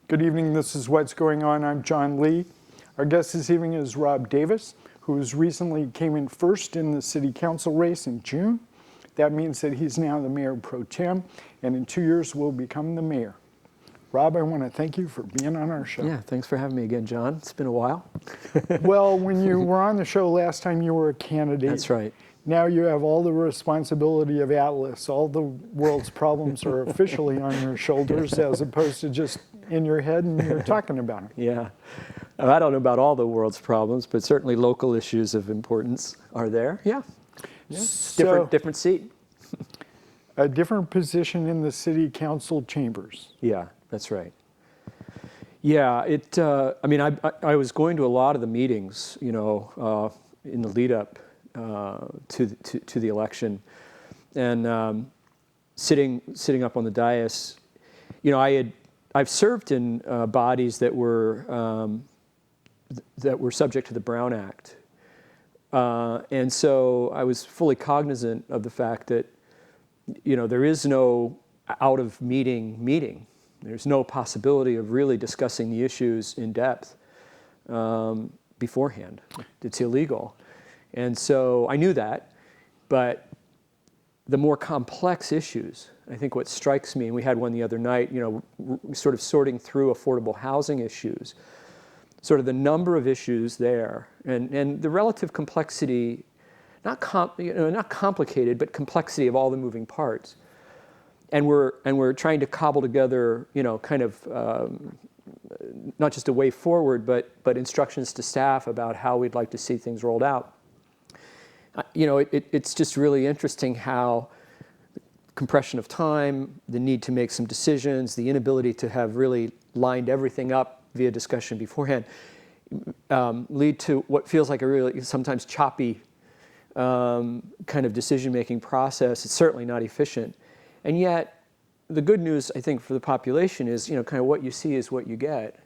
Good evening, this is What's Going On. I'm Jon Li. Our guest this evening is Robb Davis, who recently came in first in the city council race in June. That means that he's now the mayor pro tem, and in 2 years will become the mayor. Robb, I want to thank you for being on our show. Yeah, thanks for having me again, John. It's been a while. Well, when you were on the show last time, you were a candidate. That's right. Now you have all the responsibility of Atlas. All the world's problems are officially on your shoulders as opposed to just in your head and you're talking about them. Yeah. I don't know about all the world's problems, but certainly local issues of importance are there. Yeah. So, different seat. A different position in the city council chambers. Yeah, that's right. Yeah, I was going to a lot of the meetings, in the lead up to the election, and sitting up on the dais, I've served in bodies that were subject to the Brown Act, and so I was fully cognizant of the fact that there is no out of meeting. There's no possibility of really discussing the issues in depth beforehand. It's illegal. And so I knew that, but the more complex issues, I think what strikes me, and we had one the other night, sort of sorting through affordable housing issues, sort of the number of issues there, and the relative complexity, not complicated, but complexity of all the moving parts. And we're trying to cobble together, not just a way forward, but instructions to staff about how we'd like to see things rolled out. It's just really interesting how compression of time, the need to make some decisions, the inability to have really lined everything up via discussion beforehand, lead to what feels like a really sometimes choppy kind of decision-making process. It's certainly not efficient. And yet, the good news, I think, for the population is, kind of what you see is what you get.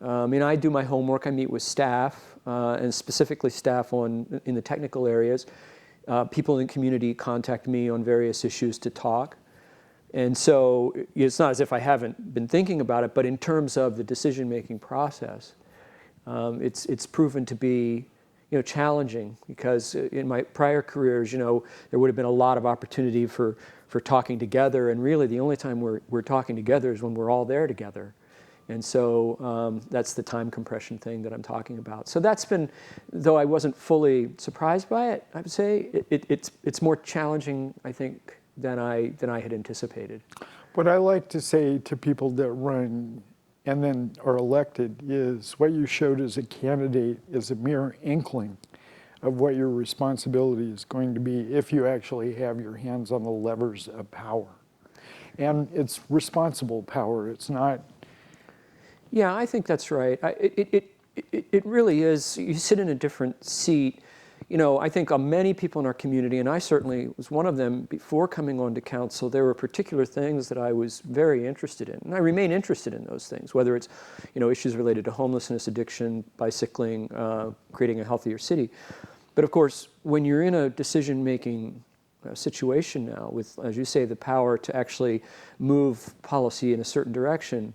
I do my homework. I meet with staff, and specifically staff in the technical areas. People in the community contact me on various issues to talk. And so it's not as if I haven't been thinking about it, but in terms of the decision-making process, it's proven to be challenging, because in my prior careers, there would have been a lot of opportunity for talking together, and really the only time we're talking together is when we're all there together. And so that's the time compression thing that I'm talking about. So that's been, though I wasn't fully surprised by it, I would say it's more challenging, I think, than I had anticipated. What I like to say to people that run and then are elected is what you showed as a candidate is a mere inkling of what your responsibility is going to be if you actually have your hands on the levers of power. And it's responsible power. It's not. Yeah, I think that's right. It really is. You sit in a different seat. I think many people in our community, and I certainly was one of them before coming on to council, there were particular things that I was very interested in. And I remain interested in those things, whether it's issues related to homelessness, addiction, bicycling, creating a healthier city. But of course, when you're in a decision-making situation now with, as you say, the power to actually move policy in a certain direction,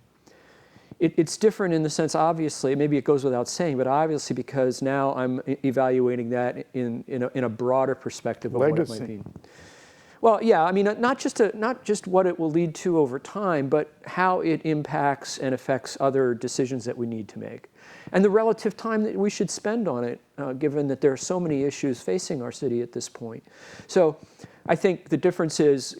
it's different in the sense, obviously, maybe it goes without saying, but obviously because now I'm evaluating that in a broader perspective of Legacy. What it might be. Well, yeah, not just what it will lead to over time, but how it impacts and affects other decisions that we need to make, and the relative time that we should spend on it, given that there are so many issues facing our city at this point. So, I think the difference is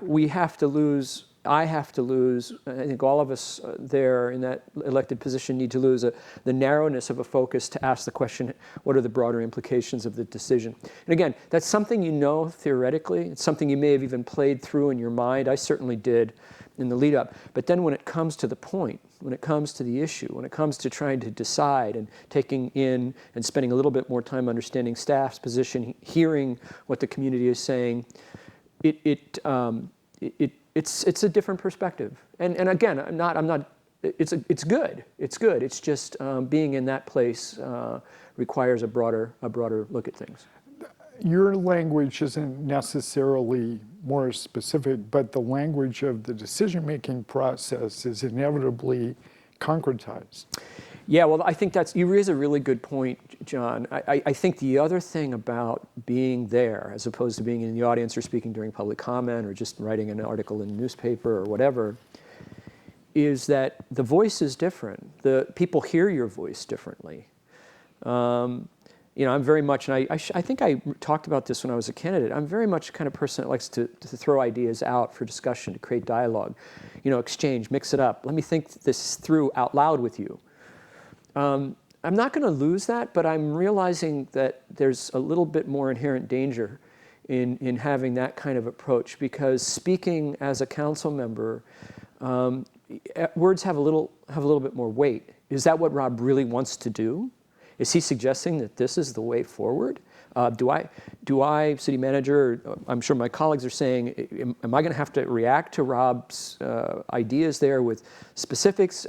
we have to lose. I have to lose, I think all of us there in that elected position need to lose the narrowness of a focus to ask the question, what are the broader implications of the decision? And again, that's something theoretically. It's something you may have even played through in your mind. I certainly did in the lead up. But then when it comes to the point, when it comes to the issue, when it comes to trying to decide and taking in and spending a little bit more time understanding staff's position, hearing what the community is saying, it's a different perspective, and again, I'm not. It's good. It's just being in that place requires a broader look at things. Your language isn't necessarily more specific, but the language of the decision-making process is inevitably concretized. Yeah, well, I think you raise a really good point, John. I think the other thing about being there, as opposed to being in the audience or speaking during public comment or just writing an article in a newspaper or whatever, is that the voice is different. The people hear your voice differently. I'm very much, and I think I talked about this when I was a candidate, I'm very much the kind of person that likes to throw ideas out for discussion, to create dialogue, exchange, mix it up. Let me think this through out loud with you. I'm not going to lose that, but I'm realizing that there's a little bit more inherent danger in having that kind of approach, because speaking as a council member, words have a little bit more weight. Is that what Robb really wants to do? Is he suggesting that this is the way forward? Do I, city manager, I'm sure my colleagues are saying, am I going to have to react to Robb's ideas there with specifics?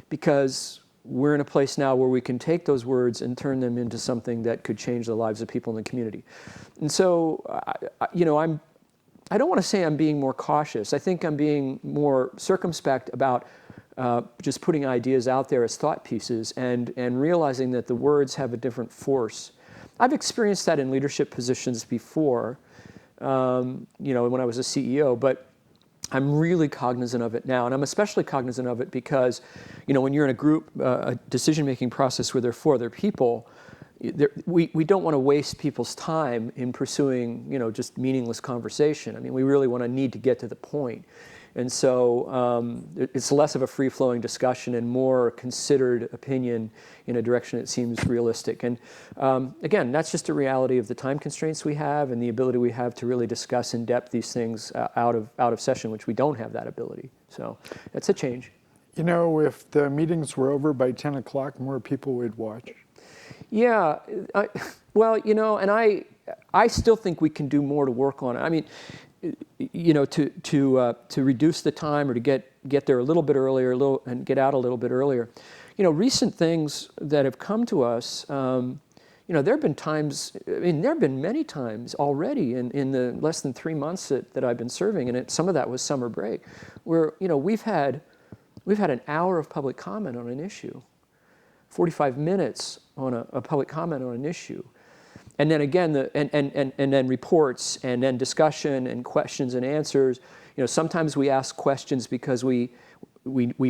Because we're in a place now where we can take those words and turn them into something that could change the lives of people in the community. And so, I don't want to say I'm being more cautious. I think I'm being more circumspect about just putting ideas out there as thought pieces and realizing that the words have a different force. I've experienced that in leadership positions before, when I was a CEO, but I'm really cognizant of it now, and I'm especially cognizant of it because, when you're in a group, a decision-making process where there are 4 other people, we don't want to waste people's time in pursuing, just meaningless conversation. I mean, we really need to get to the point. And so it's less of a free-flowing discussion and more considered opinion in a direction that seems realistic. And again, that's just a reality of the time constraints we have and the ability we have to really discuss in depth these things out of session, which we don't have that ability. So that's a change. If the meetings were over by 10 o'clock, more people would watch. Yeah, and I still think we can do more to work on it. I mean, to reduce the time or to get there a little bit earlier, and get out a little bit earlier. Recent things that have come to us. There have been times. There have been many times already in the less than 3 months that I've been serving, and some of that was summer break, where we've had an hour of public comment on an issue, 45 minutes on a public comment on an issue. And then again, and then reports, and then discussion and questions and answers. Sometimes we ask questions because we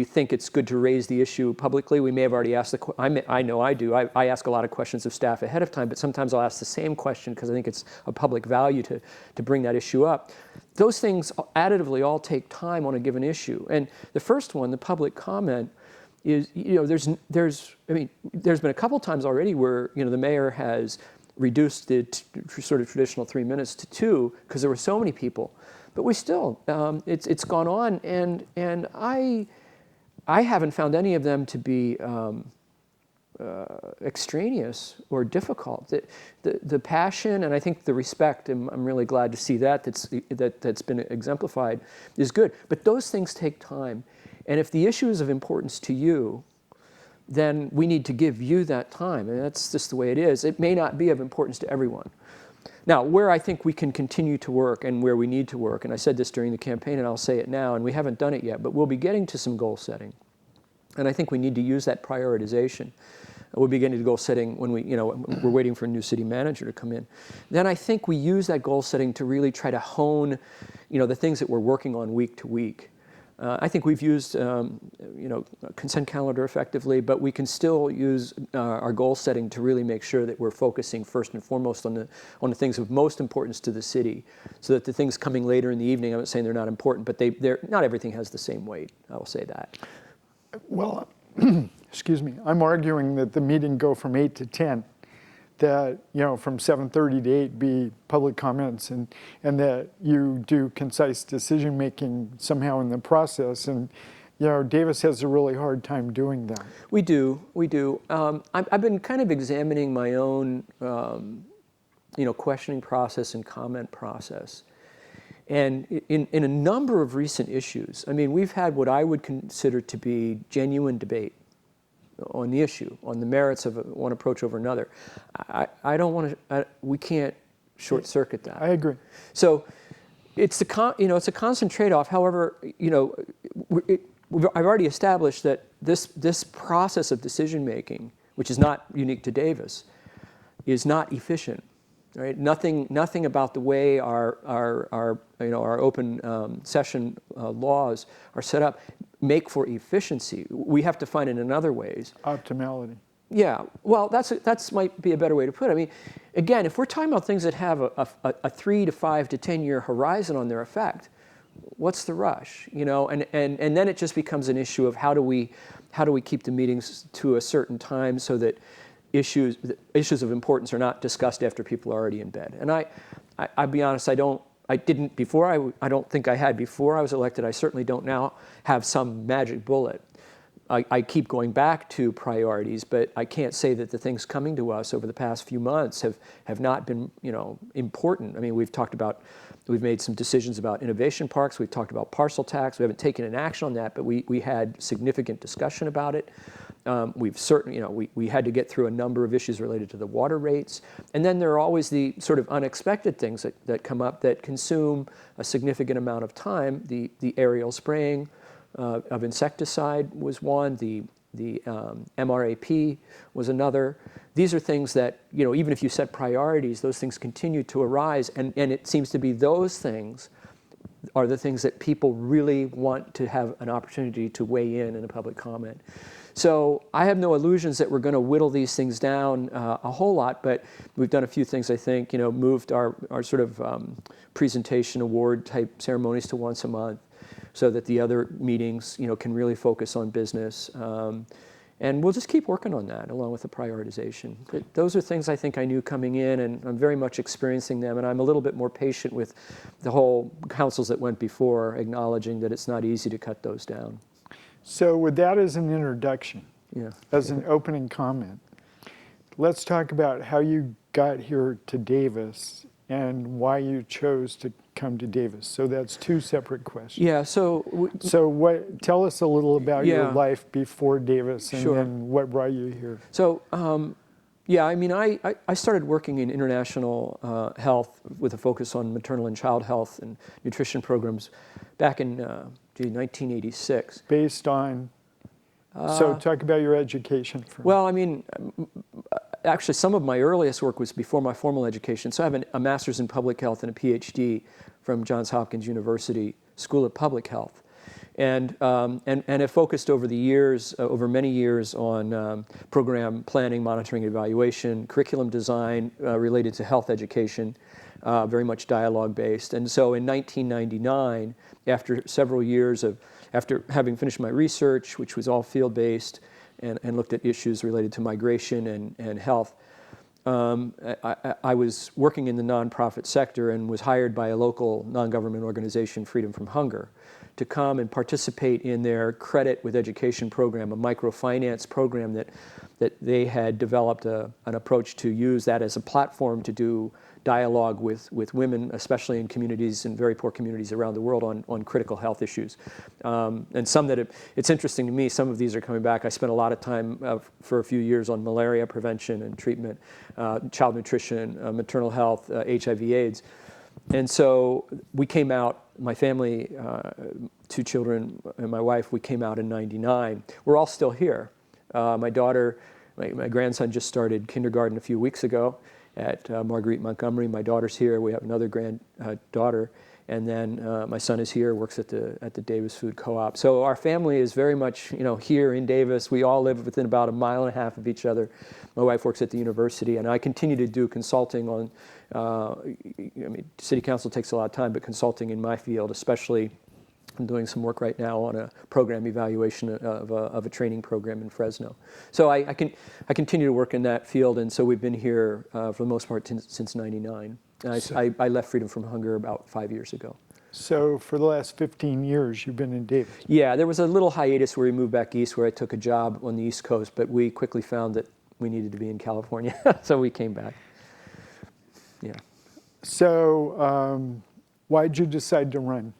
think it's good to raise the issue publicly. We may have already asked I know I do. I ask a lot of questions of staff ahead of time, but sometimes I'll ask the same question because I think it's a public value to bring that issue up. Those things additively all take time on a given issue. And the first one, the public comment, is there's been a couple times already where the mayor has reduced the sort of traditional 3 minutes to 2 because there were so many people, but we still it's gone on, and I haven't found any of them to be extraneous or difficult. The passion, and I think the respect, and I'm really glad to see that's been exemplified, is good. But those things take time, and if the issue is of importance to you, then we need to give you that time. And that's just the way it is. It may not be of importance to everyone. Now, where I think we can continue to work and where we need to work, and I said this during the campaign and I'll say it now, and we haven't done it yet, but we'll be getting to some goal setting. And I think we need to use that prioritization. We'll be getting to goal setting when we're waiting for a new city manager to come in. Then I think we use that goal setting to really try to hone, the things that we're working on week to week. I think we've used, a consent calendar effectively, but we can still use our goal setting to really make sure that we're focusing first and foremost on the things of most importance to the city, so that the things coming later in the evening, I'm not saying they're not important, but they're not everything has the same weight. I will say that. Well, excuse me. I'm arguing that the meeting go from 8 to 10. That from 7:30 to 8 be public comments, and that you do concise decision making somehow in the process. And Davis has a really hard time doing that. We do. I've been kind of examining my own questioning process and comment process, and in a number of recent issues. We've had what I would consider to be genuine debate on the issue, on the merits of one approach over another. I don't want to. We can't short circuit that. I agree. So it's a constant trade-off. However, I've already established that this process of decision making, which is not unique to Davis, is not efficient. Right? Nothing about the way our open session laws are set up make for efficiency. We have to find it in other ways. Optimality. Yeah, well, that's might be a better way to put it. I mean, again, if we're talking about things that have a 3 to 5 to 10 year horizon on their effect, what's the rush? You know, and then it just becomes an issue of how do we keep the meetings to a certain time so that issues of importance are not discussed after people are already in bed. And I'll be honest, I don't think I had before I was elected. I certainly don't now have some magic bullet. I keep going back to priorities, but I can't say that the things coming to us over the past few months have not been, important. I mean, we've made some decisions about innovation parks. We've talked about parcel tax. We haven't taken an action on that, but we had significant discussion about it. We've certainly, we had to get through a number of issues related to the water rates. And then there are always the sort of unexpected things that come up that consume a significant amount of time. The aerial spraying of insecticide was one. The MRAP was another. These are things that, even if you set priorities, those things continue to arise. And it seems to be those things are the things that people really want to have an opportunity to weigh in a public comment. So I have no illusions that we're going to whittle these things down a whole lot, but we've done a few things, I think, moved our sort of presentation award type ceremonies to once a month so that the other meetings, can really focus on business. And we'll just keep working on that along with the prioritization. But those are things I think I knew coming in, and I'm very much experiencing them, and I'm a little bit more patient with the whole councils that went before, acknowledging that it's not easy to cut those down. So with that as an introduction, as an opening comment, let's talk about how you got here to Davis and why you chose to come to Davis. So that's two separate questions. Yeah, so tell us a little about your Yeah. life before Davis and Sure. then what brought you here. So, I mean, I started working in international health with a focus on maternal and child health and nutrition programs back in 1986. Based on, so talk about your education. Well, I mean, actually some of my earliest work was before my formal education. So I have a master's in public health and a PhD from Johns Hopkins University School of Public Health. And have focused over the years, over many years, on program planning, monitoring, evaluation, curriculum design related to health education, very much dialogue-based. And so in 1999, after several years after having finished my research, which was all field-based and looked at issues related to migration and health, I was working in the nonprofit sector and was hired by a local non-government organization, Freedom from Hunger, to come and participate in their credit with education program, a microfinance program that they had developed an approach to use that as a platform to do dialogue with women, especially in communities, in very poor communities around the world on critical health issues. And some that it's interesting to me, some of these are coming back. I spent a lot of time for a few years on malaria prevention and treatment, child nutrition, maternal health, HIV/AIDS. And so we came out, my family, 2 children and my wife, we came out in '99. We're all still here. My daughter, my grandson just started kindergarten a few weeks ago at Marguerite Montgomery. My daughter's here. We have another granddaughter. And then my son is here, works at the Davis Food Co-op. So our family is very much, here in Davis. We all live within about 1.5 miles of each other. My wife works at the university, and I continue to do consulting on, city council takes a lot of time, but consulting in my field, especially I'm doing some work right now on a program evaluation of a training program in Fresno. So I continue to work in that field, and so we've been here for the most part since '99. I left Freedom from Hunger about 5 years ago. So for the last 15 years, you've been in Davis. Yeah, there was a little hiatus where we moved back east, where I took a job on the East Coast, but we quickly found that we needed to be in California, so we came back. Yeah. So why'd you decide to run?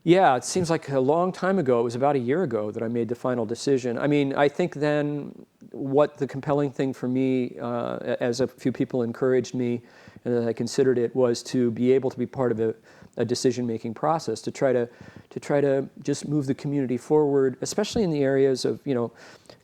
Yeah, it seems like a long time ago. It was about a year ago that I made the final decision. I mean, I think then what the compelling thing for me, as a few people encouraged me, and that I considered it, was to be able to be part of a decision-making process to try to just move the community forward, especially in the areas of,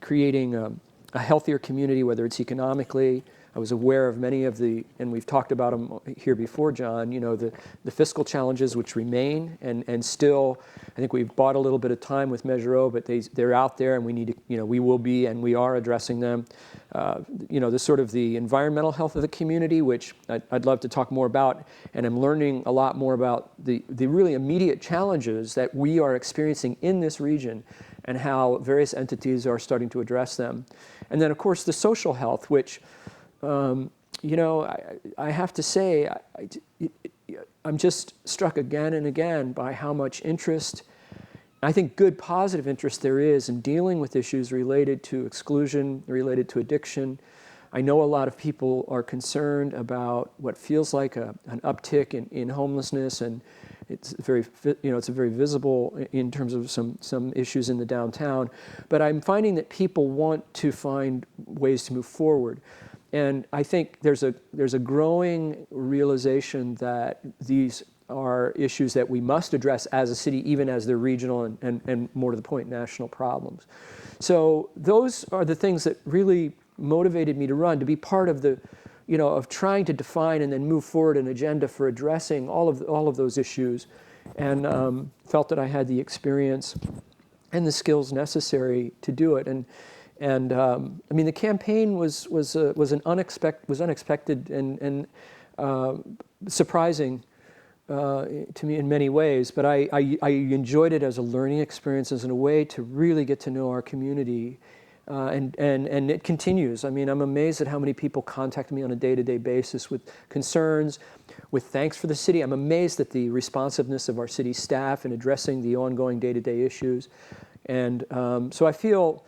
creating a healthier community, whether it's economically. I was aware of many of the, and we've talked about them here before, John, the fiscal challenges which remain, and still, I think we've bought a little bit of time with Measure O, but they're out there, and we need to, we will be, and we are addressing them. The sort of the environmental health of the community, which I'd love to talk more about, and I'm learning a lot more about the really immediate challenges that we are experiencing in this region, and how various entities are starting to address them. And then, of course, the social health, which, I have to say, I'm just struck again and again by how much interest, I think good positive interest there is in dealing with issues related to exclusion, related to addiction. I know a lot of people are concerned about what feels like an uptick in homelessness, and it's very visible in terms of some issues in the downtown. But I'm finding that people want to find ways to move forward. And I think there's a growing realization that these are issues that we must address as a city, even as they're regional and more to the point, national problems. So those are the things that really motivated me to run, to be part of the, of trying to define and then move forward an agenda for addressing all of those issues, and felt that I had the experience and the skills necessary to do it. And the campaign was unexpected and surprising to me in many ways, but I enjoyed it as a learning experience, as in a way to really get to know our community, and it continues. I'm amazed at how many people contact me on a day-to-day basis with concerns, with thanks for the city. I'm amazed at the responsiveness of our city staff in addressing the ongoing day-to-day issues, and so I feel.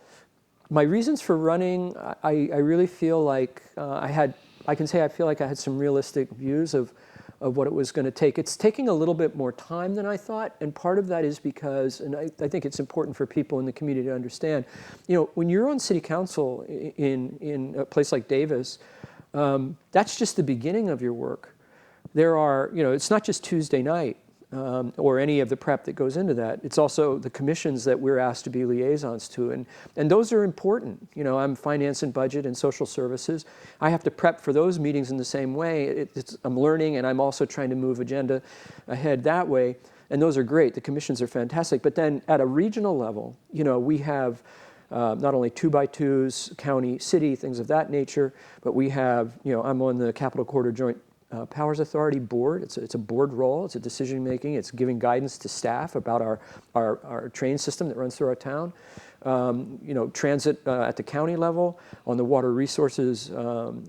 My reasons for running, I really feel like I feel like I had some realistic views of what it was going to take. It's taking a little bit more time than I thought, and part of that is because, and I think it's important for people in the community to understand, when you're on city council in a place like Davis, that's just the beginning of your work. There are, it's not just Tuesday night. Or any of the prep that goes into that. It's also the commissions that we're asked to be liaisons to, and those are important. I'm finance and budget and social services. I have to prep for those meetings in the same way. I'm learning, and I'm also trying to move agenda ahead that way, and those are great. The commissions are fantastic. But then at a regional level, we have not only 2x2s, county, city, things of that nature, but we have, I'm on the Capital Corridor Joint Powers Authority board. It's a board role. It's a decision making. It's giving guidance to staff about our train system that runs through our town. Transit at the county level, on the Water Resources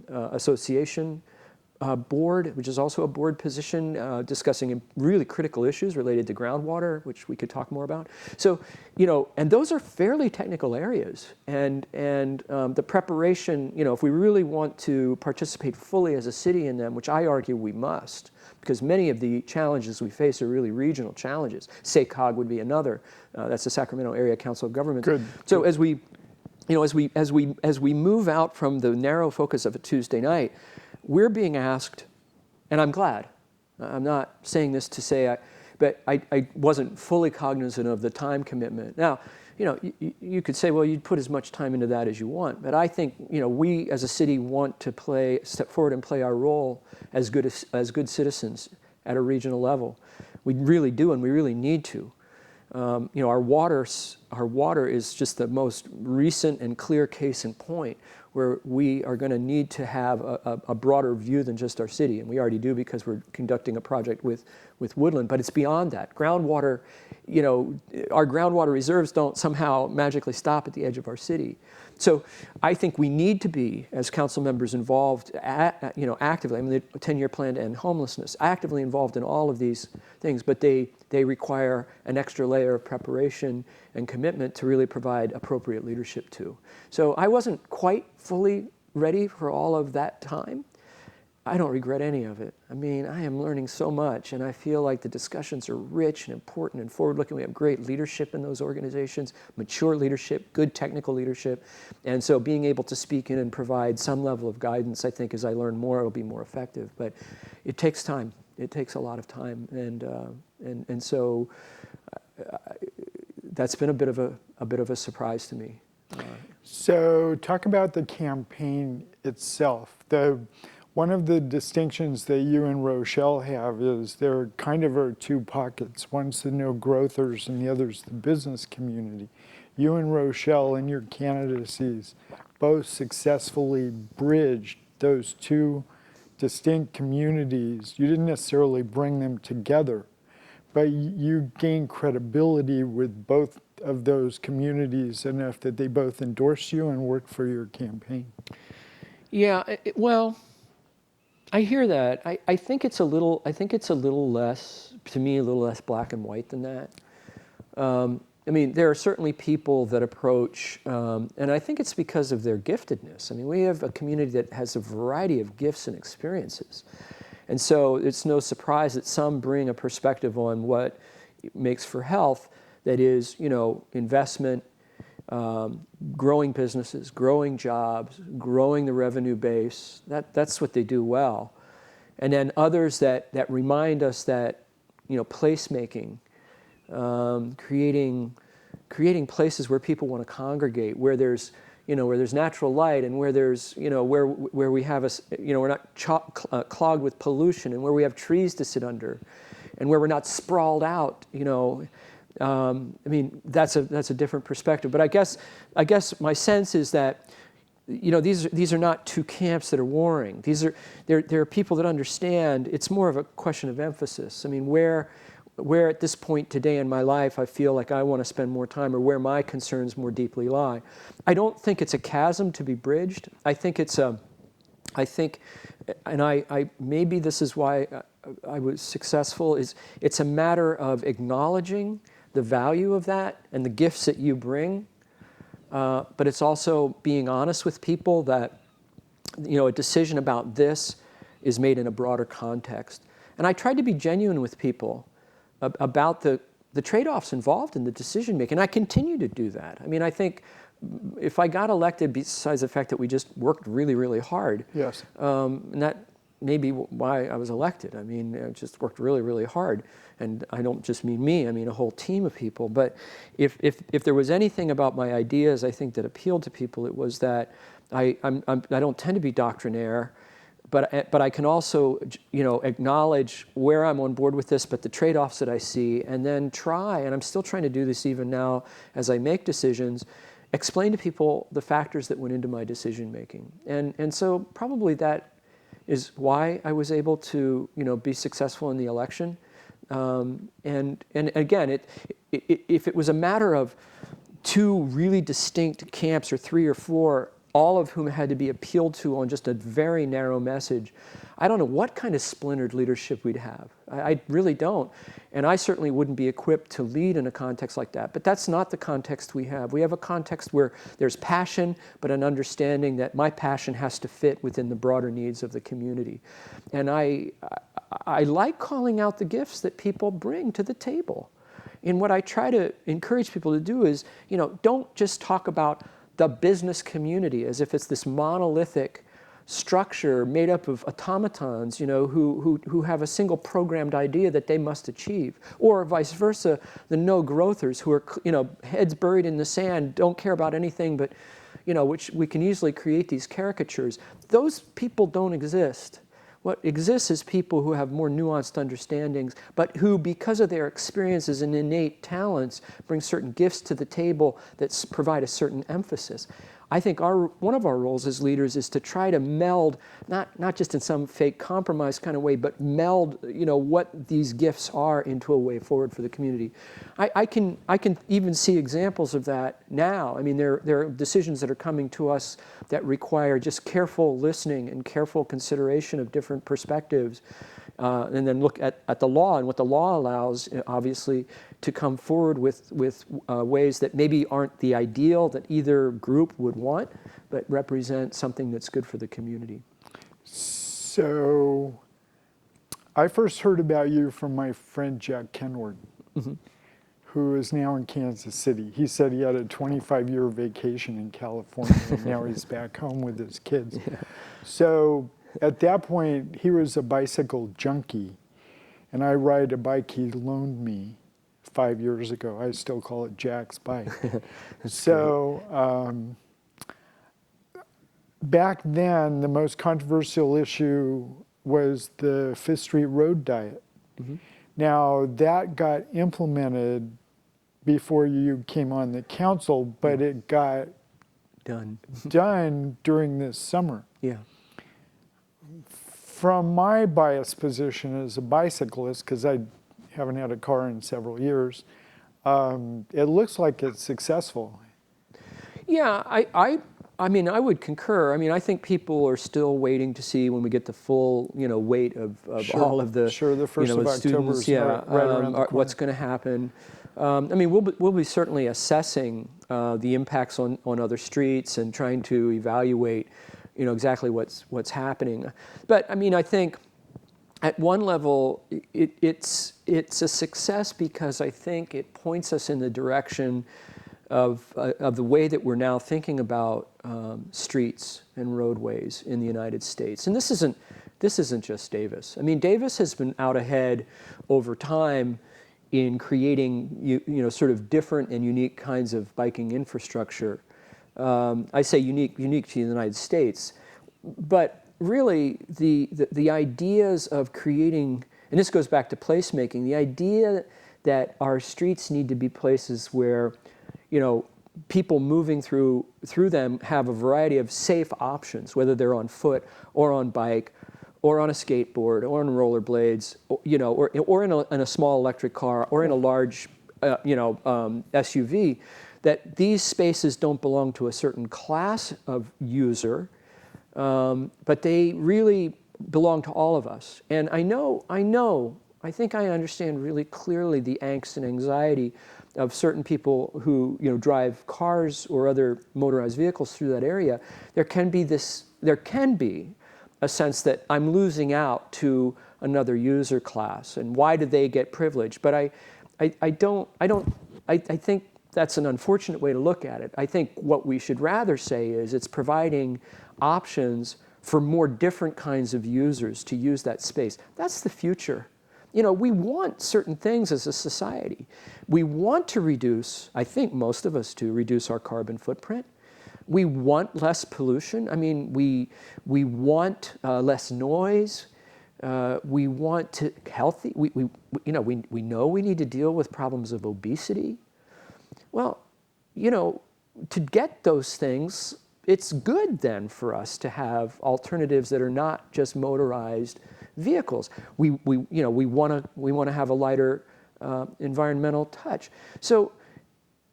Association board, which is also a board position, discussing really critical issues related to groundwater, which we could talk more about. So, and those are fairly technical areas, and the preparation, if we really want to participate fully as a city in them, which I argue we must, because many of the challenges we face are really regional challenges. SACOG would be another. That's the Sacramento Area Council of Governments. Good. So as we move out from the narrow focus of a Tuesday night, we're being asked, and I'm glad. I'm not saying this to say, but I wasn't fully cognizant of the time commitment. Now, you could say, well, you'd put as much time into that as you want, but I think, we as a city want to step forward and play our role as good citizens at a regional level. We really do, and we really need to. Our water is just the most recent and clear case in point where we are going to need to have a broader view than just our city, and we already do because we're conducting a project with Woodland, but it's beyond that. Groundwater, our groundwater reserves don't somehow magically stop at the edge of our city. So I think we need to be, as council members, involved, actively. The 10-year plan to end homelessness, actively involved in all of these things, but they require an extra layer of preparation and commitment to really provide appropriate leadership to. So I wasn't quite fully ready for all of that time. I don't regret any of it. I am learning so much, and I feel like the discussions are rich and important and forward-looking. We have great leadership in those organizations, mature leadership, good technical leadership, and so being able to speak in and provide some level of guidance, I think as I learn more, it'll be more effective, but it takes time. It takes a lot of time, and so that's been a bit of a surprise to me. So talk about the campaign itself. One of the distinctions that you and Rochelle have is there kind of are two pockets. One's the no-growthers and the other's the business community. You and Rochelle in your candidacies both successfully bridged those two distinct communities. You didn't necessarily bring them together, but you gained credibility with both of those communities enough that they both endorsed you and worked for your campaign. Yeah, well, I hear that. I think it's a little less, to me, a little less black and white than that. I mean, there are certainly people that approach, and I think it's because of their giftedness. I mean, we have a community that has a variety of gifts and experiences. And so it's no surprise that some bring a perspective on what makes for health that is, investment, growing businesses, growing jobs, growing the revenue base. That's what they do well. And then others that remind us that, placemaking, creating places where people want to congregate, where there's natural light, and where there's, where we have we're not clogged with pollution, and where we have trees to sit under, and where we're not sprawled out, I mean, that's a different perspective. But I guess my sense is that, these are not two camps that are warring. There are people that understand. It's more of a question of emphasis. I mean, where at this point today in my life I feel like I want to spend more time, or where my concerns more deeply lie. I don't think it's a chasm to be bridged. I think maybe this is why I was successful, is it's a matter of acknowledging the value of that and the gifts that you bring, but it's also being honest with people that, a decision about this is made in a broader context. And I tried to be genuine with people about the trade-offs involved in the decision making. And I continue to do that. I mean, I think if I got elected, besides the fact that we just worked really, really hard, yes, and that may be why I was elected. I mean, I just worked really, really hard. And I don't just mean me, I mean a whole team of people. But if there was anything about my ideas, I think, that appealed to people, it was that I don't tend to be doctrinaire, but I can also, acknowledge where I'm on board with this, but the trade-offs that I see, and then try, and I'm still trying to do this even now as I make decisions, explain to people the factors that went into my decision making. And so probably that is why I was able to, be successful in the election. And again, if it was a matter of two really distinct camps, or three or four, all of whom had to be appealed to on just a very narrow message, I don't know what kind of splintered leadership we'd have. I really don't. And I certainly wouldn't be equipped to lead in a context like that. But that's not the context we have. We have a context where there's passion, but an understanding that my passion has to fit within the broader needs of the community. And I like calling out the gifts that people bring to the table. And what I try to encourage people to do is, don't just talk about the business community as if it's this monolithic structure made up of automatons, who have a single programmed idea that they must achieve, or vice versa, the no-growthers who are, heads buried in the sand, don't care about anything but, which we can easily create these caricatures. Those people don't exist. What exists is people who have more nuanced understandings, but who, because of their experiences and innate talents, bring certain gifts to the table that provide a certain emphasis. I think one of our roles as leaders is to try to meld, not just in some fake compromise kind of way, but meld, what these gifts are into a way forward for the community. I can even see examples of that now. I mean, there are decisions that are coming to us that require just careful listening and careful consideration of different perspectives, and then look at the law and what the law allows, obviously, to come forward with ways that maybe aren't the ideal that either group would want, but represent something that's good for the community. So I first heard about you from my friend Jack Kenward, mm-hmm. who is now in Kansas City. He said he had a 25-year vacation in California, and now he's back home with his kids. Yeah. So at that point, he was a bicycle junkie. and I ride a bike he loaned me 5 years ago. I still call it Jack's bike. So back then, the most controversial issue was the Fifth Street Road diet. Mm-hmm. Now, that got implemented before you came on the council, but it got done during this summer. Yeah. From my biased position as a bicyclist, because I haven't had a car in several years, it looks like it's successful. Yeah, I mean, I would concur. I mean, I think people are still waiting to see when we get the full, weight of all of the, the first of October students, is right around the corner. What's going to happen. I mean, we'll be certainly assessing the impacts on other streets and trying to evaluate, exactly what's happening. But I mean, I think at one level, it's a success because I think it points us in the direction of the way that we're now thinking about streets and roadways in the United States. And this isn't just Davis. I mean, Davis has been out ahead over time in creating sort of different and unique kinds of biking infrastructure. I say unique to the United States, but really the ideas of creating, and this goes back to placemaking, the idea that our streets need to be places where people moving through them have a variety of safe options, whether they're on foot or on bike or on a skateboard or on rollerblades, or in a small electric car or in a large, SUV, that these spaces don't belong to a certain class of user, but they really belong to all of us. And I think I understand really clearly the angst and anxiety of certain people who drive cars or other motorized vehicles through that area. There can be a sense that I'm losing out to another user class, and why do they get privilege? But I think that's an unfortunate way to look at it. I think what we should rather say is it's providing options for more different kinds of users to use that space. That's the future. We want certain things as a society. We want to reduce, I think most of us do, reduce our carbon footprint. We want less pollution. I mean, we want less noise. We want healthy. We know we need to deal with problems of obesity. Well, to get those things, it's good then for us to have alternatives that are not just motorized vehicles. We want to have a lighter environmental touch. So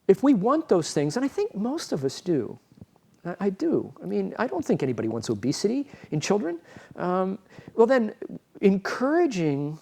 if we want those things, and I think most of us do, I do. I mean, I don't think anybody wants obesity in children. Well, then encouraging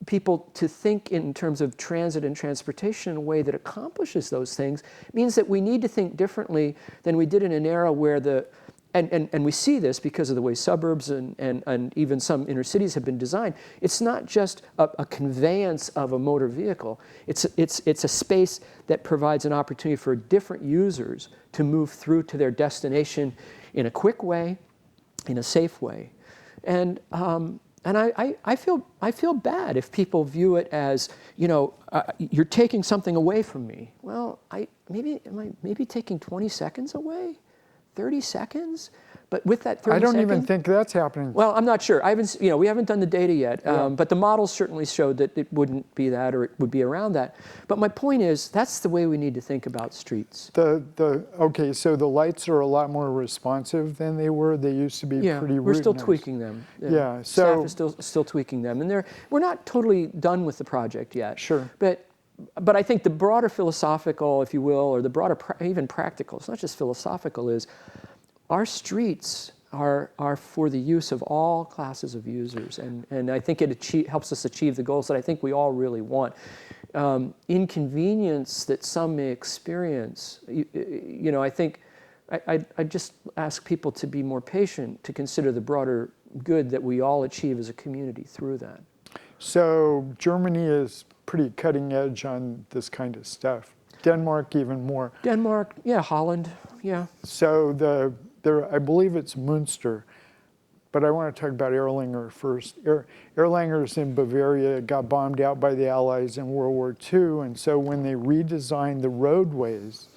people to think in terms of transit and transportation in a way that accomplishes those things means that we need to think differently than we did in an era where and we see this because of the way suburbs and even some inner cities have been designed. It's not just a conveyance of a motor vehicle. It's a space that provides an opportunity for different users to move through to their destination in a quick way, in a safe way. And I feel bad if people view it as, you're taking something away from me. Well, am I maybe taking 20 seconds away? 30 seconds? But with that 30 seconds... I don't even think that's happening. Well, I'm not sure. We haven't done the data yet, but the models certainly showed that it wouldn't be that, or it would be around that. But my point is, that's the way we need to think about streets. Okay, so the lights are a lot more responsive than they were. They used to be pretty we're still routinized. Tweaking them. Yeah, staff is still tweaking them, and we're not totally done with the project yet. Sure. But I think the broader philosophical, if you will, or the broader even practical, it's not just philosophical, is our streets are for the use of all classes of users. And I think it helps us achieve the goals that I think we all really want. Inconvenience that some may experience, I think I just ask people to be more patient, to consider the broader good that we all achieve as a community through that. So Germany is pretty cutting edge on this kind of stuff. Denmark even more. Denmark, Holland, yeah. So I believe it's Münster, but I want to talk about Erlanger first. Erlanger's in Bavaria, got bombed out by the Allies in World War II, and so when they redesigned the roadways,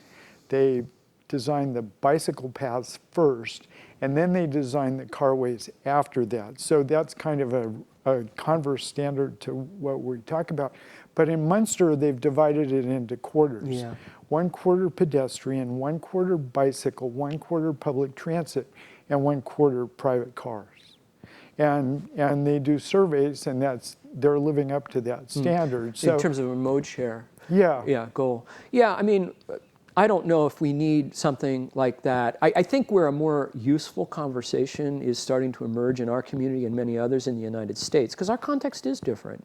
they designed the bicycle paths first, and then they designed the carways after that. So that's kind of a converse standard to what we talk about. But in Munster, they've divided it into quarters. Yeah. 1/4 pedestrian, 1/4 bicycle, 1/4 public transit, and 1/4 private cars. And they do surveys, and they're living up to that standard. So, in terms of a mode share. yeah. Yeah, goal. Yeah, I mean, I don't know if we need something like that. I think where a more useful conversation is starting to emerge in our community and many others in the United States, because our context is different.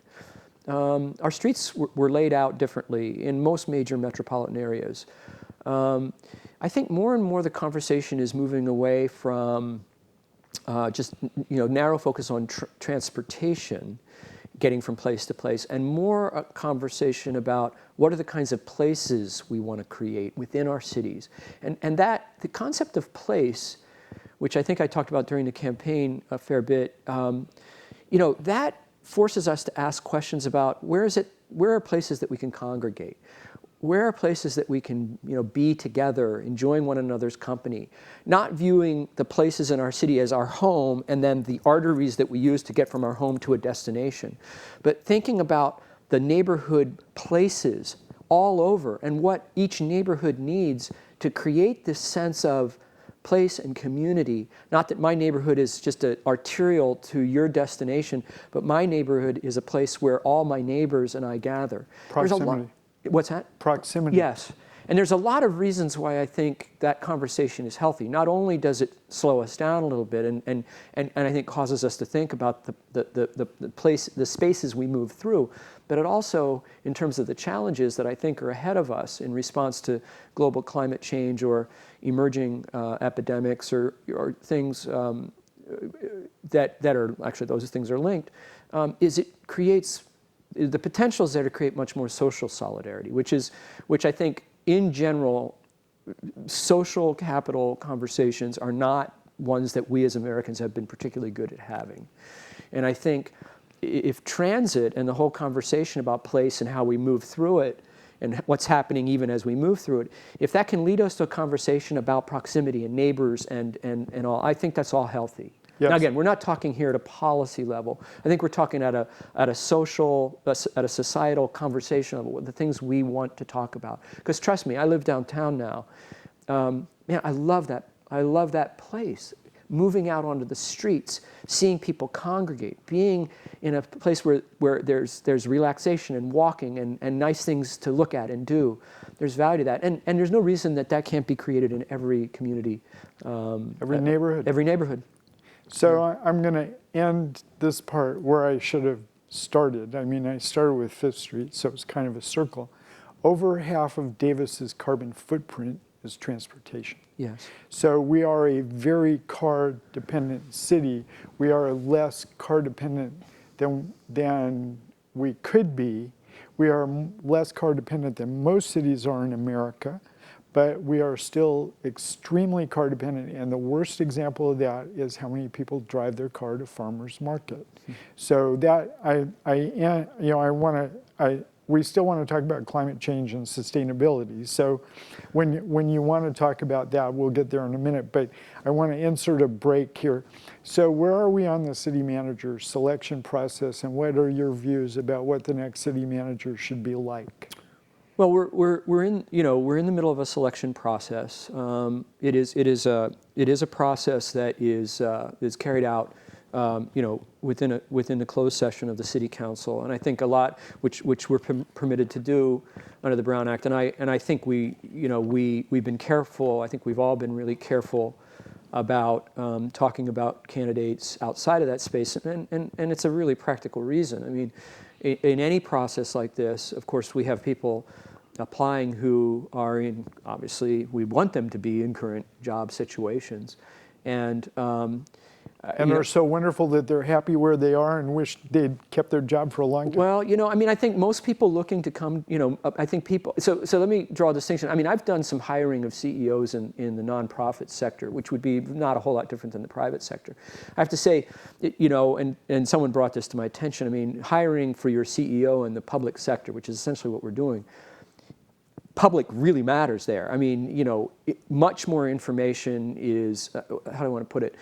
Our streets were laid out differently in most major metropolitan areas. I think more and more the conversation is moving away from just narrow focus on transportation, getting from place to place, and more a conversation about what are the kinds of places we want to create within our cities. And that, the concept of place, which I think I talked about during the campaign a fair bit, that forces us to ask questions about where are places that we can congregate? Where are places that we can be together, enjoying one another's company, not viewing the places in our city as our home and then the arteries that we use to get from our home to a destination, but thinking about the neighborhood places all over and what each neighborhood needs to create this sense of place and community. Not that my neighborhood is just an arterial to your destination, but my neighborhood is a place where all my neighbors and I gather. Proximity. What's that? Proximity. Yes. And there's a lot of reasons why I think that conversation is healthy. Not only does it slow us down a little bit and I think causes us to think about the spaces we move through, but it also, in terms of the challenges that I think are ahead of us in response to global climate change or emerging epidemics or things that are, actually those things are linked, is it creates, the potential is there to create much more social solidarity, which I think in general, social capital conversations are not ones that we as Americans have been particularly good at having. And I think if transit and the whole conversation about place and how we move through it and what's happening even as we move through it, if that can lead us to a conversation about proximity and neighbors and all, I think that's all healthy. Yes. Now again, we're not talking here at a policy level. I think we're talking at a social, at a societal conversation level, the things we want to talk about. Because trust me, I live downtown now. Man, I love that. I love that place. Moving out onto the streets, seeing people congregate, being in a place where there's relaxation and walking and nice things to look at and do. There's value to that. And there's no reason that can't be created in every community. Every neighborhood. Every neighborhood. So I'm going to end this part where I should have started. I mean, I started with 5th Street, so it's kind of a circle. Over half of Davis's carbon footprint is transportation. Yes. So we are a very car-dependent city. We are less car-dependent than we could be. We are less car-dependent than most cities are in America, but we are still extremely car-dependent. And the worst example of that is how many people drive their car to farmers market. So that we still want to talk about climate change and sustainability. So when you want to talk about that, we'll get there in a minute, but I want to insert a break here. So where are we on the city manager selection process, and what are your views about what the next city manager should be like? Well, we're in the middle of a selection process. It is a process that is carried out within the closed session of the City Council, and I think a lot which we're permitted to do under the Brown Act, and I think we've been careful. I think we've all been really careful about talking about candidates outside of that space, and it's a really practical reason. I mean, in any process like this, of course, we have people applying who are in, obviously, we want them to be in current job situations, and And you are know, so wonderful that they're happy where they are and wish they'd kept their job for a long time? well, I mean, I think most people looking to come, I think people, so let me draw a distinction. I mean, I've done some hiring of CEOs in the nonprofit sector, which would be not a whole lot different than the private sector. I have to say, and someone brought this to my attention, I mean, hiring for your CEO in the public sector, which is essentially what we're doing, public really matters there. I mean, much more information is, how do I want to put it?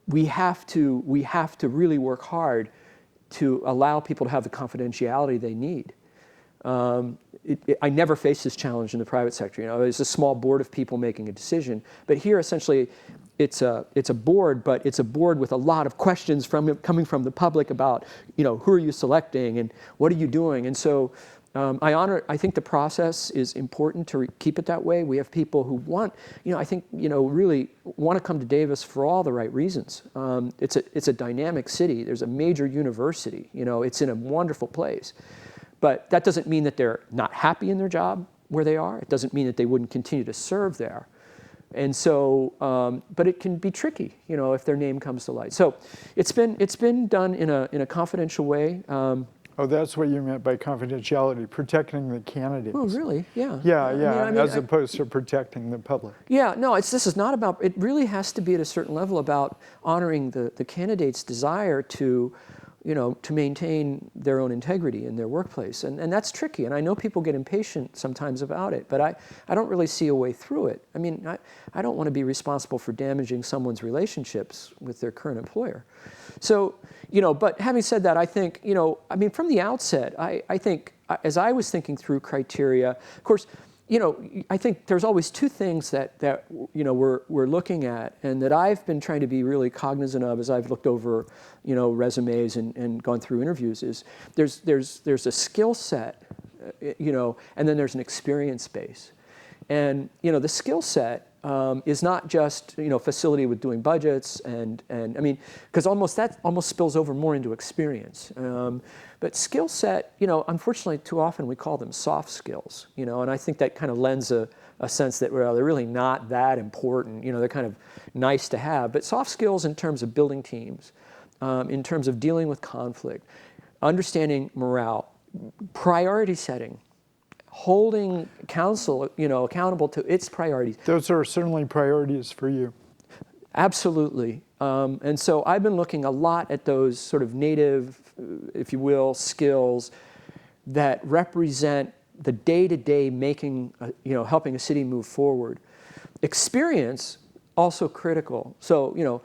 We have to really work hard to allow people to have the confidentiality they need. I never faced this challenge in the private sector. There's a small board of people making a decision, but here essentially it's a board, but it's a board with a lot of questions coming from the public about who are you selecting and what are you doing, and so. I think the process is important to keep it that way. We have people who want, I think, really want to come to Davis for all the right reasons. It's a dynamic city. There's a major university. It's in a wonderful place. But that doesn't mean that they're not happy in their job where they are. It doesn't mean that they wouldn't continue to serve there. And so, but it can be tricky, if their name comes to light. So it's been done in a confidential way. Oh, that's what you meant by confidentiality, protecting the candidates. Oh, really? Yeah. Yeah, I mean, as opposed to protecting the public. Yeah, no, this is not about, it really has to be at a certain level about honoring the candidate's desire to maintain their own integrity in their workplace. And that's tricky. And I know people get impatient sometimes about it, but I don't really see a way through it. I mean, I don't want to be responsible for damaging someone's relationships with their current employer. So, but having said that, I think, I mean, from the outset, I think, as I was thinking through criteria, of course, I think there's always two things that we're looking at, and that I've been trying to be really cognizant of as I've looked over, resumes and gone through interviews. Is there's a skill set, and then there's an experience base, and the skill set is not just facility with doing budgets and I mean, because that almost spills over more into experience. But skill set, unfortunately, too often we call them soft skills, and I think that kind of lends a sense that, well, they're really not that important, they're kind of nice to have. But soft skills in terms of building teams, in terms of dealing with conflict, understanding morale, priority setting, holding council, accountable to its priorities. Those are certainly priorities for you. Absolutely. And so I've been looking a lot at those sort of native, if you will, skills that represent the day-to-day making, helping a city move forward. Experience, also critical. So,